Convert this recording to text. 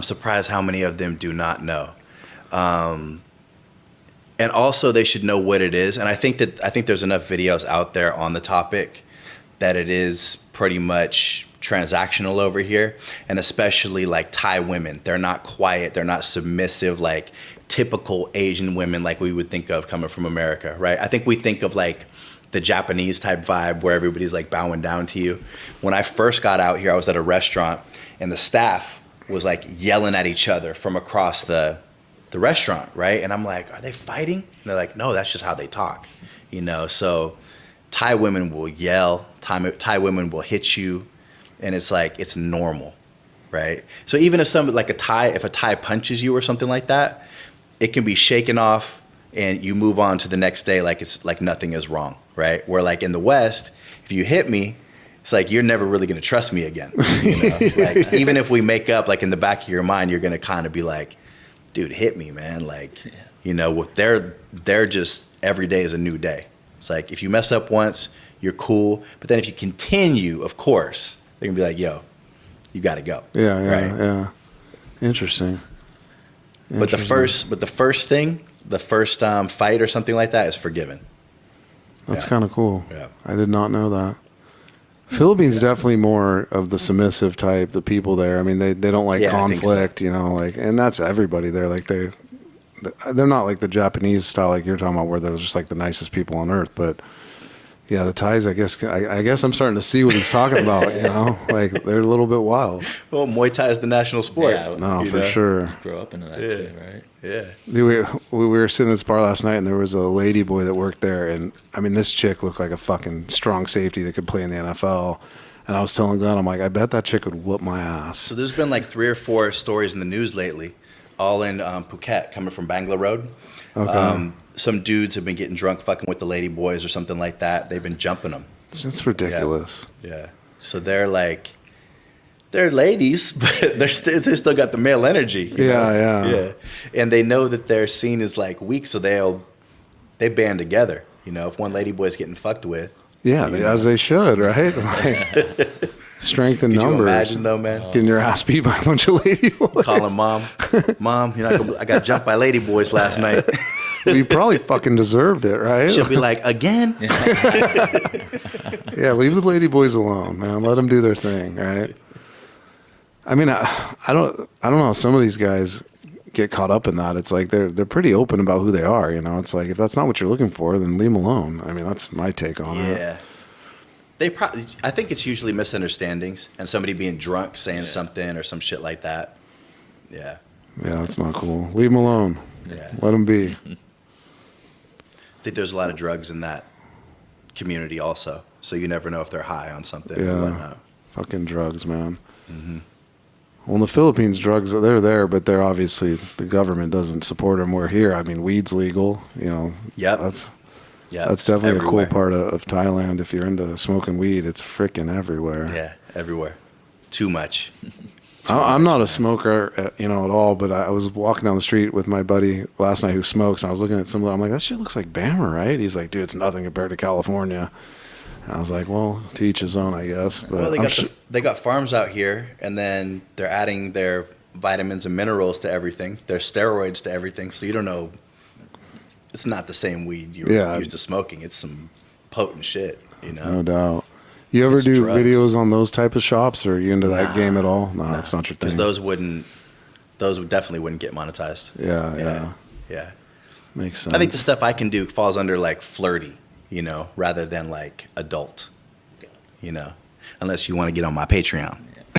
surprised how many of them do not know. And also they should know what it is. And I think there's enough videos out there on the topic that it is pretty much transactional over here. And especially like Thai women, they're not quiet, they're not submissive, like typical Asian women like we would think of coming from America, right? I think we think of like the Japanese type vibe where everybody's like bowing down to you. When I first got out here, I was at a restaurant and the staff was like yelling at each other from across the restaurant, right? And I'm like, are they fighting? And they're like, no, that's just how they talk, you know? So Thai women will yell, Thai women will hit you, and it's like, it's normal, right? So even if if a Thai punches you or something like that, it can be shaken off and you move on to the next day like it's like nothing is wrong, right? Where like in the West, if you hit me, it's like, you're never really gonna trust me again, you know? Like even if we make up, like in the back of your mind, you're gonna kind of be like, dude, hit me, man. Like, you know, they're just, every day is a new day. It's like, if you mess up once, you're cool. But then if you continue, of course, they're gonna be like, yo, you gotta go. Yeah, right? yeah. Interesting. But the first fight or something like that is forgiven. That's kind of cool. Yeah. I did not know that. Philippines definitely more of the submissive type, the people there. I mean, they don't like conflict, you know, like, and that's everybody there. Like they're not like the Japanese style like you're talking about where they're just like the nicest people on earth. But yeah, the Thais, I guess I'm starting to see what he's talking about, you know, like they're a little bit wild. Well, Muay Thai is the national sport. Yeah, no, for sure. Grow up into that, too, right? Yeah. We were sitting in this bar last night, and there was a lady boy that worked there, and I mean, this chick looked like a fucking strong safety that could play in the NFL. And I was telling Glenn, I'm like, I bet that chick would whoop my ass. So there's been like 3 or 4 stories in the news lately, all in Phuket, coming from Bangla Road. Okay. Some dudes have been getting drunk, fucking with the lady boys or something like that. They've been jumping them. It's ridiculous. Yeah. So they're ladies, but they still got the male energy. Yeah. And they know that their scene is like weak, so they band together. You know, if one lady boy's getting fucked with. Yeah, as they should, right? Like, strength in numbers. You imagine though, man? Getting your ass beat by a bunch of lady boys. Calling mom, I got jumped by lady boys last night. Well, you probably fucking deserved it, right? She'll be like, again? Yeah, leave the lady boys alone, man. Let them do their thing, right? I mean, I don't know how some of these guys get caught up in that. It's like they're pretty open about who they are, you know? It's like, if that's not what you're looking for, then leave them alone. I mean, that's my take on it. Yeah. I think it's usually misunderstandings and somebody being drunk saying something or some shit like that. Yeah. Yeah, that's not cool. Leave them alone. Yeah. Let them be. I think there's a lot of drugs in that community also. So you never know if they're high on something or whatnot. Fucking drugs, man. Mm-hmm. Well, in the Philippines, drugs, they're there, but they're obviously, the government doesn't support them. We're here. I mean, weed's legal, you know. Yep. That's That's definitely everywhere. a cool part of Thailand. If you're into smoking weed, it's freaking everywhere. Yeah, everywhere. Too much. I'm not a smoker, at all, but I was walking down the street with my buddy last night who smokes, and I was looking at some of them. I'm like, that shit looks like Bama, right? He's like, dude, it's nothing compared to California. And I was like, well, to each his own, I guess. But Well, they got farms out here, and then they're adding their vitamins and minerals to everything, their steroids to everything, so you don't know. It's not the same weed you were used to smoking. It's some potent shit, you know? No doubt. You ever do videos on those type of shops, or are you into that game at all? No, it's not your thing. Because those definitely wouldn't get monetized. Yeah. Makes sense. I think the stuff I can do falls under like flirty, rather than like adult, unless you want to get on my Patreon.